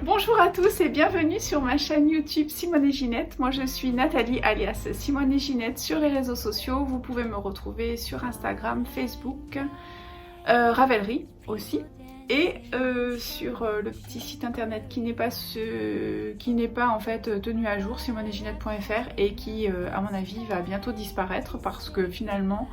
Bonjour à tous et bienvenue sur ma chaîne YouTube Simone et Ginette. Moi je suis Nathalie alias Simone et Ginette sur les réseaux sociaux. Vous pouvez me retrouver sur Instagram, Facebook, Ravelry aussi. Et sur le petit site internet qui n'est pas en fait tenu à jour, simoneetginette.fr, et qui à mon avis va bientôt disparaître parce que finalement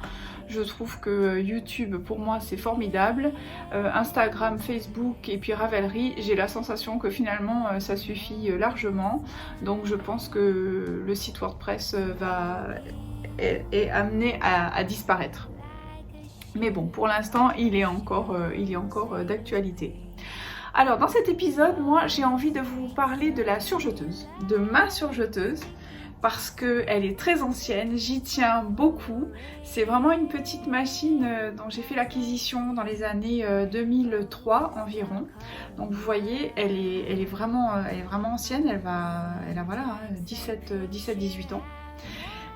je trouve que YouTube pour moi c'est formidable, Instagram, Facebook et puis Ravelry, j'ai la sensation que finalement ça suffit largement, donc je pense que le site WordPress est amené à disparaître. Mais bon, pour l'instant, il est encore d'actualité. Alors, dans cet épisode, moi, j'ai envie de vous parler de la surjeteuse, de ma surjeteuse, parce qu'elle est très ancienne, j'y tiens beaucoup. C'est vraiment une petite machine dont j'ai fait l'acquisition dans les années 2003 environ. Donc, vous voyez, elle est vraiment ancienne, elle a voilà, 17-18 ans.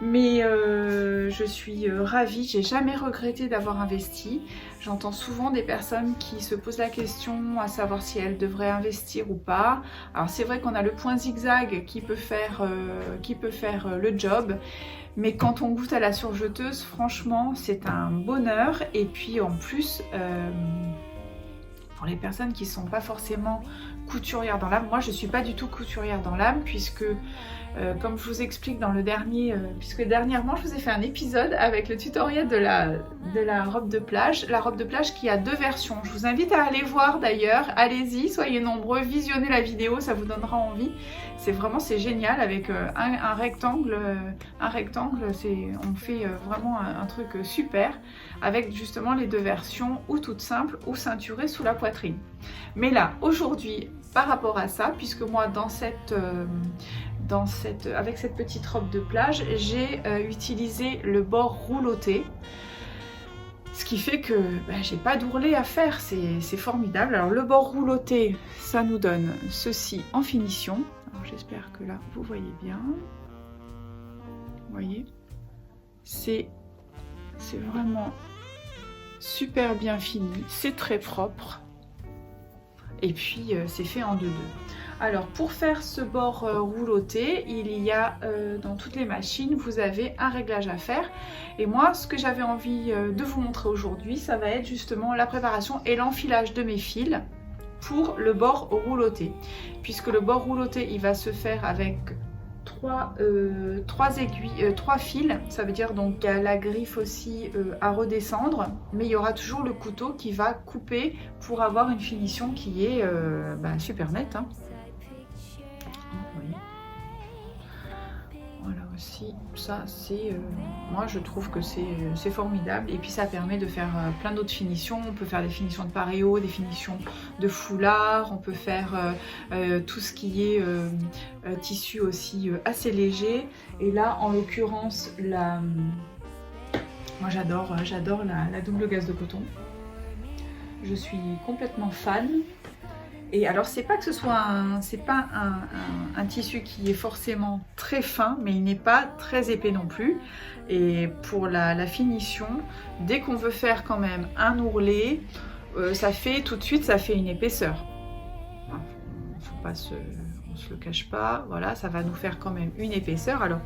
Mais je suis ravie, j'ai jamais regretté d'avoir investi. J'entends souvent des personnes qui se posent la question à savoir si elles devraient investir ou pas. Alors c'est vrai qu'on a le point zigzag qui peut faire le job, mais quand on goûte à la surjeteuse, franchement c'est un bonheur. Et puis en plus, pour les personnes qui ne sont pas forcément couturières dans l'âme, moi je ne suis pas du tout couturière dans l'âme puisque comme je vous explique dans le dernier, puisque dernièrement je vous ai fait un épisode avec le tutoriel de la robe de plage, la robe de plage qui a deux versions. Je vous invite à aller voir d'ailleurs, allez-y, soyez nombreux, visionnez la vidéo, ça vous donnera envie. C'est génial avec un rectangle, on fait vraiment un truc super avec justement les deux versions, ou toute simple ou ceinturée sous la poitrine. Mais là aujourd'hui, par rapport à ça, puisque moi avec cette petite robe de plage, j'ai utilisé le bord rouloté, ce qui fait que j'ai pas d'ourlet à faire, c'est formidable. Alors le bord rouloté, ça nous donne ceci en finition. Alors j'espère que là vous voyez bien. Vous voyez, c'est vraiment super bien fini, c'est très propre. Et puis c'est fait en 2-2. Alors pour faire ce bord rouloté, il y a dans toutes les machines, vous avez un réglage à faire. Et moi, ce que j'avais envie de vous montrer aujourd'hui, ça va être justement la préparation et l'enfilage de mes fils pour le bord rouloté. Puisque le bord rouloté, il va se faire avec trois fils, ça veut dire donc qu'il y a la griffe aussi à redescendre, mais il y aura toujours le couteau qui va couper pour avoir une finition qui est super nette, hein. Voilà aussi, ça c'est, moi je trouve que c'est formidable, et puis ça permet de faire plein d'autres finitions. On peut faire des finitions de paréo, des finitions de foulard, on peut faire tout ce qui est tissu aussi assez léger. Et là en l'occurrence, moi j'adore la double gaze de coton, je suis complètement fan. Et alors c'est pas que ce soit un tissu qui est forcément très fin, mais il n'est pas très épais non plus. Et pour la finition, dès qu'on veut faire quand même un ourlet, ça fait tout de suite, ça fait une épaisseur. On se le cache pas, voilà, ça va nous faire quand même une épaisseur. Alors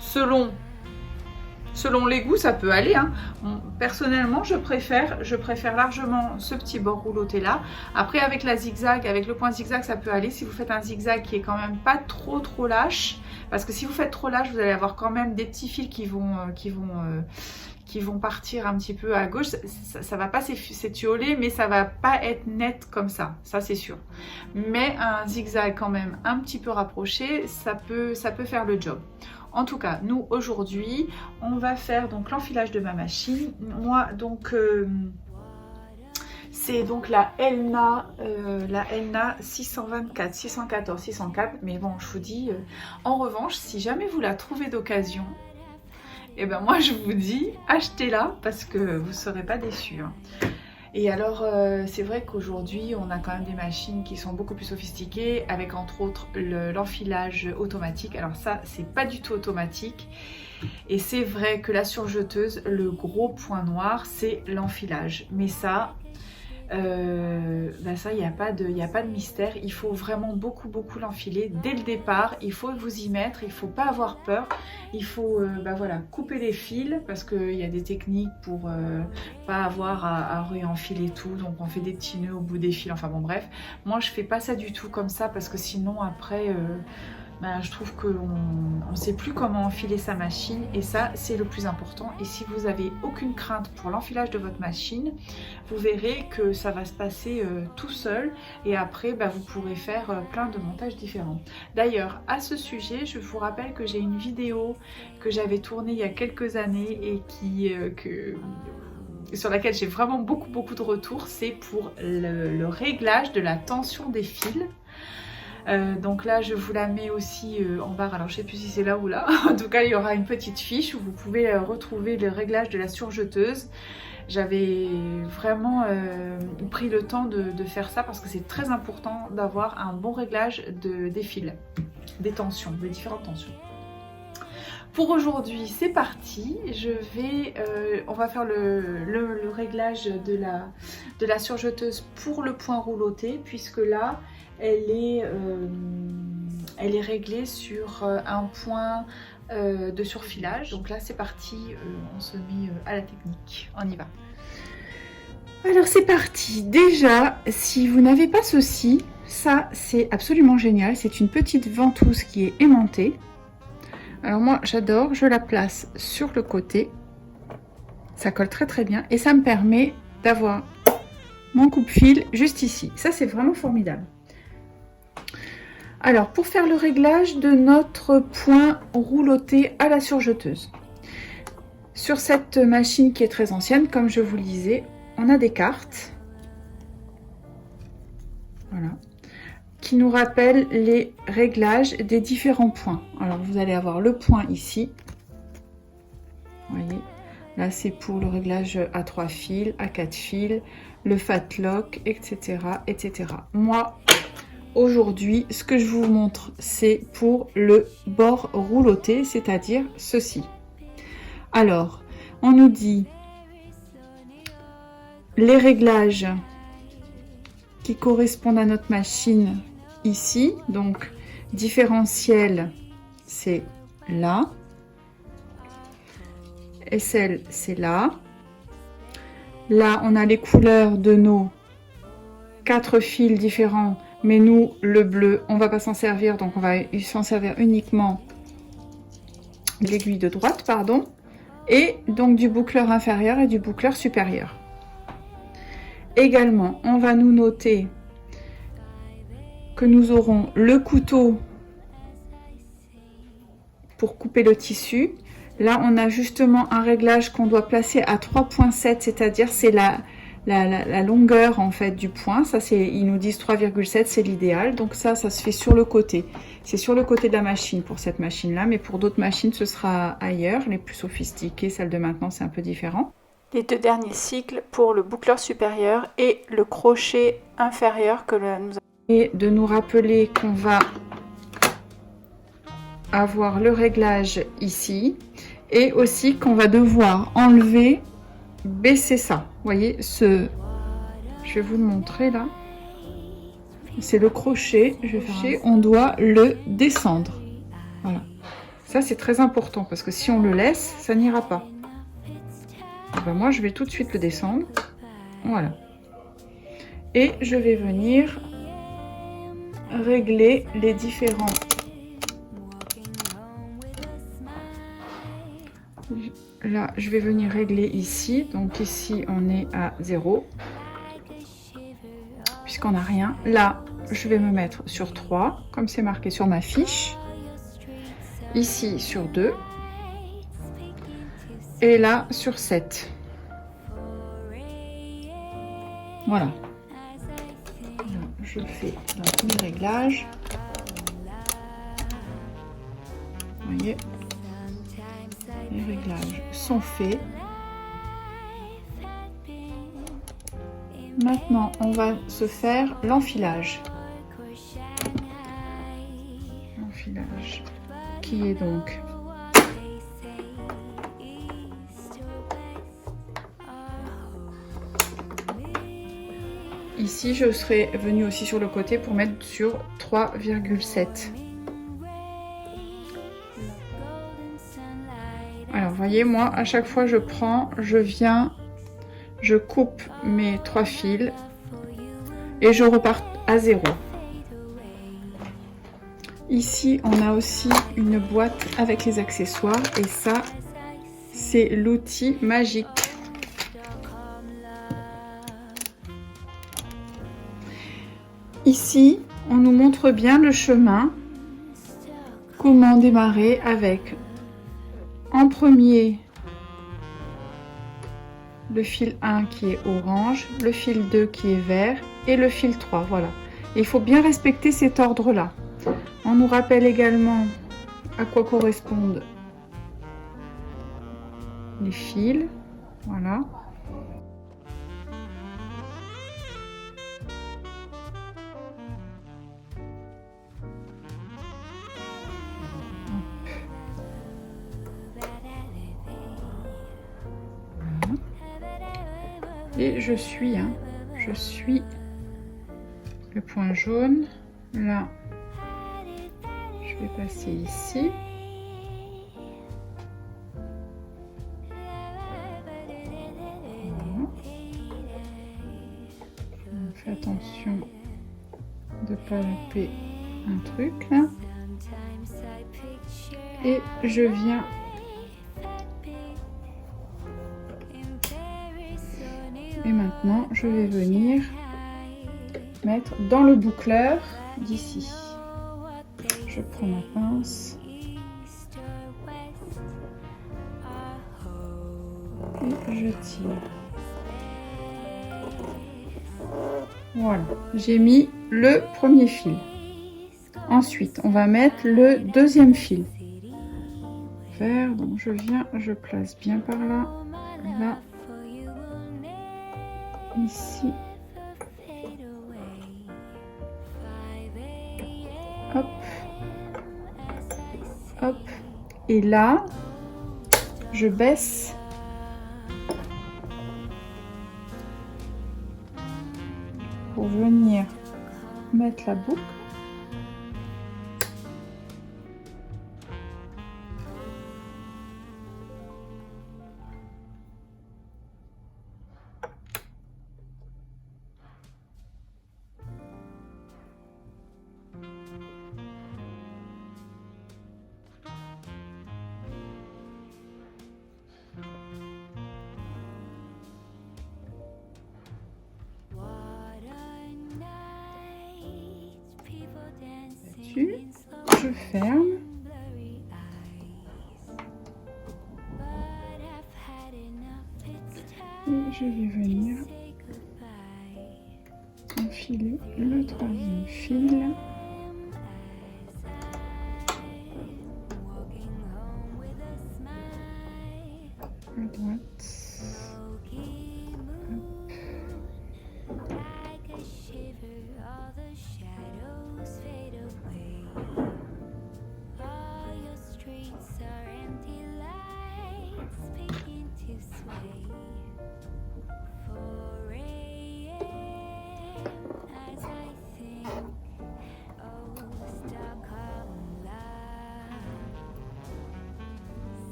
selon les goûts, ça peut aller, hein. Personnellement, je préfère largement ce petit bord rouloté là. Après, avec le point zigzag, ça peut aller si vous faites un zigzag qui est quand même pas trop lâche. Parce que si vous faites trop lâche, vous allez avoir quand même des petits fils qui vont partir un petit peu à gauche. Ça va pas s'étioler, mais ça va pas être net comme ça c'est sûr. Mais un zigzag quand même un petit peu rapproché, ça peut faire le job. En tout cas, nous aujourd'hui, on va faire donc l'enfilage de ma machine. Moi donc c'est donc la Elna 624, 614, 604. Mais bon, je vous dis, en revanche, si jamais vous la trouvez d'occasion, et ben moi je vous dis, achetez-la parce que vous ne serez pas déçus, hein. Et alors c'est vrai qu'aujourd'hui on a quand même des machines qui sont beaucoup plus sophistiquées, avec entre autres l'enfilage automatique. Alors ça c'est pas du tout automatique, et c'est vrai que la surjeteuse, le gros point noir c'est l'enfilage. Mais ça ça, il n'y a pas de mystère. Il faut vraiment beaucoup l'enfiler dès le départ. Il faut vous y mettre, il ne faut pas avoir peur. Il faut voilà, couper les fils parce qu'il y a des techniques pour pas avoir à réenfiler tout. Donc on fait des petits nœuds au bout des fils, enfin bon bref. Moi je fais pas ça du tout comme ça parce que sinon après... je trouve qu'on ne sait plus comment enfiler sa machine et ça c'est le plus important. Et si vous avez aucune crainte pour l'enfilage de votre machine, vous verrez que ça va se passer tout seul et après vous pourrez faire plein de montages différents. D'ailleurs à ce sujet je vous rappelle que j'ai une vidéo que j'avais tournée il y a quelques années et sur laquelle j'ai vraiment beaucoup de retours. C'est pour le réglage de la tension des fils. Donc là je vous la mets aussi en barre, alors je sais plus si c'est là ou là, en tout cas il y aura une petite fiche où vous pouvez retrouver le réglage de la surjeteuse. J'avais vraiment pris le temps de faire ça parce que c'est très important d'avoir un bon réglage des fils, des tensions, des différentes tensions. Pour aujourd'hui c'est parti, on va faire le réglage de la surjeteuse pour le point rouloté puisque là elle est réglée sur un point de surfilage. Donc là c'est parti, on se met à la technique, on y va. Alors c'est parti. Déjà si vous n'avez pas ceci, ça c'est absolument génial, c'est une petite ventouse qui est aimantée. Alors moi j'adore, je la place sur le côté, ça colle très bien et ça me permet d'avoir mon coupe-fil juste ici. Ça c'est vraiment formidable. Alors pour faire le réglage de notre point rouloté à la surjeteuse, sur cette machine qui est très ancienne, comme je vous le disais, on a des cartes, voilà, qui nous rappellent les réglages des différents points. Alors vous allez avoir le point ici, vous voyez, là c'est pour le réglage à 3 fils, à 4 fils, le fat lock, etc. Moi aujourd'hui ce que je vous montre c'est pour le bord rouloté, c'est-à-dire ceci. Alors on nous dit les réglages qui correspondent à notre machine ici, donc différentiel c'est là, SL c'est là, là on a les couleurs de nos 4 fils différents, mais nous le bleu on va pas s'en servir, donc on va s'en servir uniquement l'aiguille de droite, pardon, et donc du boucleur inférieur et du boucleur supérieur. Également on va nous noter que nous aurons le couteau pour couper le tissu. Là on a justement un réglage qu'on doit placer à 3,7, c'est-à-dire c'est la longueur en fait du point. Ça c'est, ils nous disent 3,7, c'est l'idéal, donc ça se fait sur le côté, c'est sur le côté de la machine pour cette machine là, mais pour d'autres machines ce sera ailleurs, les plus sophistiquées, celles de maintenant c'est un peu différent. Les 2 derniers cycles pour le boucleur supérieur et le crochet inférieur que nous avons. Et de nous rappeler qu'on va avoir le réglage ici et aussi qu'on va devoir enlever, baisser ça. Vous voyez, je vais vous le montrer là. C'est le crochet, on doit le descendre. Voilà. Ça c'est très important parce que si on le laisse, ça n'ira pas. Moi je vais tout de suite le descendre, voilà, et je vais venir régler les différents, là je vais venir régler ici, donc ici on est à 0 puisqu'on n'a rien. Là je vais me mettre sur 3 comme c'est marqué sur ma fiche, ici sur 2 et là sur 7. Voilà. Là, je fais donc mes réglages. Vous voyez, les réglages sont faits. Maintenant, on va se faire l'enfilage. L'enfilage qui est donc ici je serais venue aussi sur le côté pour mettre sur 3,7. Alors vous voyez, moi à chaque fois je prends, je viens, je coupe mes 3 fils et je repars à 0. Ici on a aussi une boîte avec les accessoires et ça c'est l'outil magique. Ici on nous montre bien le chemin, comment démarrer avec en premier le fil 1 qui est orange, le fil 2 qui est vert et le fil 3, voilà. Et il faut bien respecter cet ordre là. On nous rappelle également à quoi correspondent les fils, voilà. Et je suis le point jaune, là je vais passer ici. Voilà. On fait attention de ne pas louper un truc là. Et je viens et maintenant je vais venir mettre dans le boucleur d'ici. Je prends ma pince et je tire. Voilà, j'ai mis le premier fil. Ensuite, on va mettre le deuxième fil vert. Donc je viens, je place bien par là, là, ici. Hop, hop, et là, je baisse pour venir mettre la boucle. Je ferme et je vais venir enfiler le troisième fil. À droite.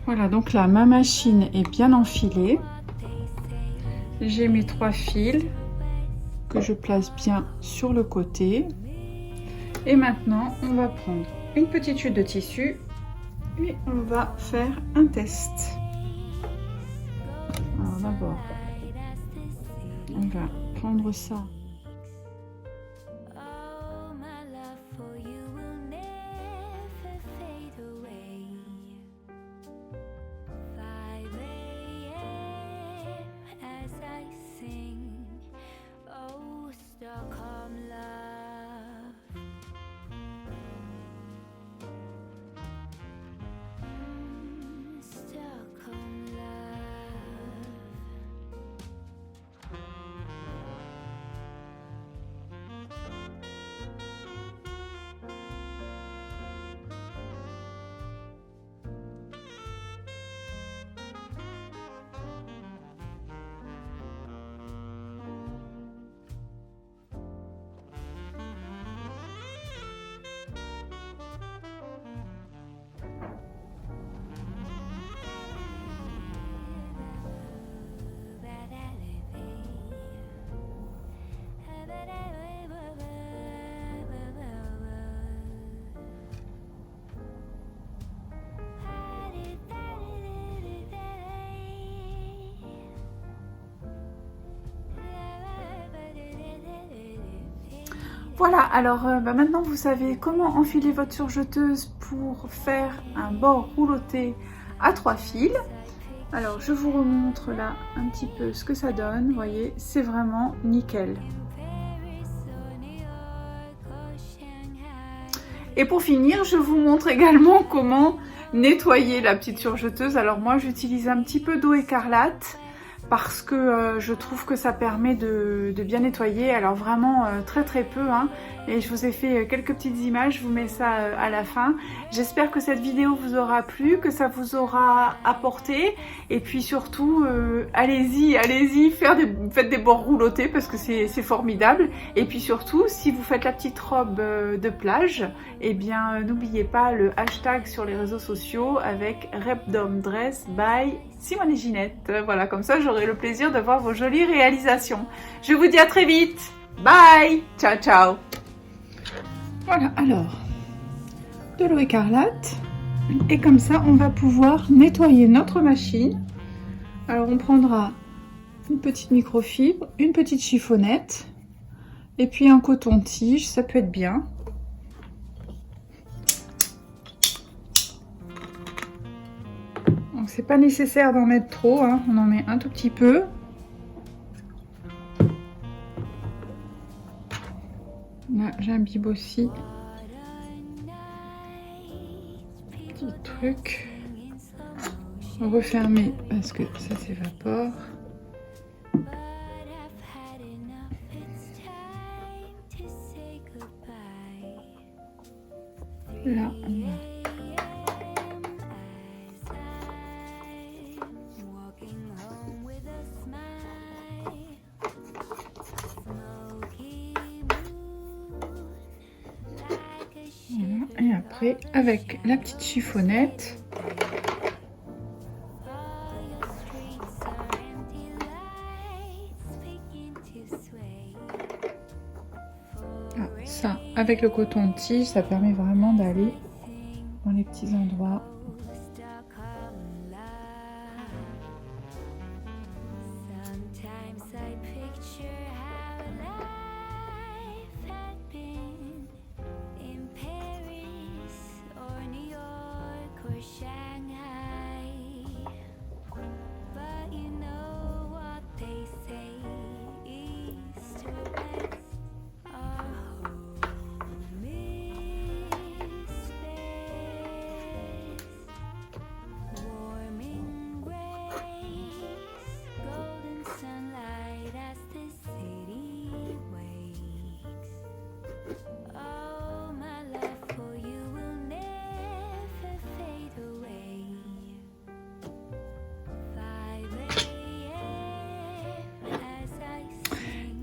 Voilà, donc là, ma machine est bien enfilée. J'ai mes 3 fils que je place bien sur le côté. Et maintenant, on va prendre une petite chute de tissu et on va faire un test. Alors d'abord, on va prendre ça. Voilà, alors maintenant vous savez comment enfiler votre surjeteuse pour faire un bord rouloté à 3 fils. Alors je vous remontre là un petit peu ce que ça donne, vous voyez, c'est vraiment nickel. Et pour finir, je vous montre également comment nettoyer la petite surjeteuse. Alors moi j'utilise un petit peu d'eau écarlate parce que je trouve que ça permet de bien nettoyer, alors vraiment très peu hein. Et je vous ai fait quelques petites images, je vous mets ça à la fin. J'espère que cette vidéo vous aura plu, que ça vous aura apporté, et puis surtout allez-y, faites des bords roulotés parce que c'est formidable. Et puis surtout, si vous faites la petite robe de plage, eh bien n'oubliez pas le hashtag sur les réseaux sociaux avec Repdomdress by Simone et Ginette. Voilà, comme ça j'aurai le plaisir de voir vos jolies réalisations. Je vous dis à très vite. Bye. Ciao, ciao. Voilà, alors, de l'eau écarlate. Et comme ça, on va pouvoir nettoyer notre machine. Alors, on prendra une petite microfibre, une petite chiffonnette. Et puis un coton-tige, ça peut être bien. Donc c'est pas nécessaire d'en mettre trop, hein. On en met un tout petit peu. Là j'imbibe aussi. Petit truc. Refermer parce que ça s'évapore. Là on va. Et après, avec la petite chiffonnette, ça, avec le coton-tige, ça permet vraiment d'aller dans les petits endroits.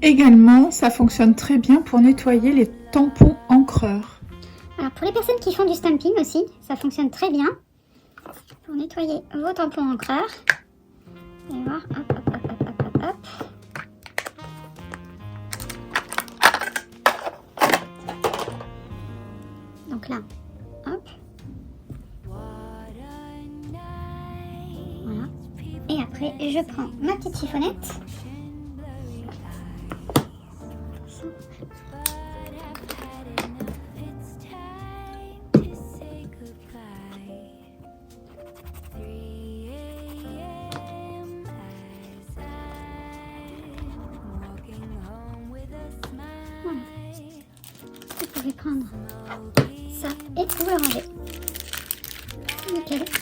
Également, ça fonctionne très bien pour nettoyer les tampons encreurs. Alors pour les personnes qui font du stamping aussi, ça fonctionne très bien pour nettoyer vos tampons encreurs. Vous allez voir, hop, hop, hop, hop, hop, hop, hop. Donc là, hop. Voilà. Et après, je prends ma petite chiffonnette. Vous pouvez prendre ça et vous le ranger. Nickel.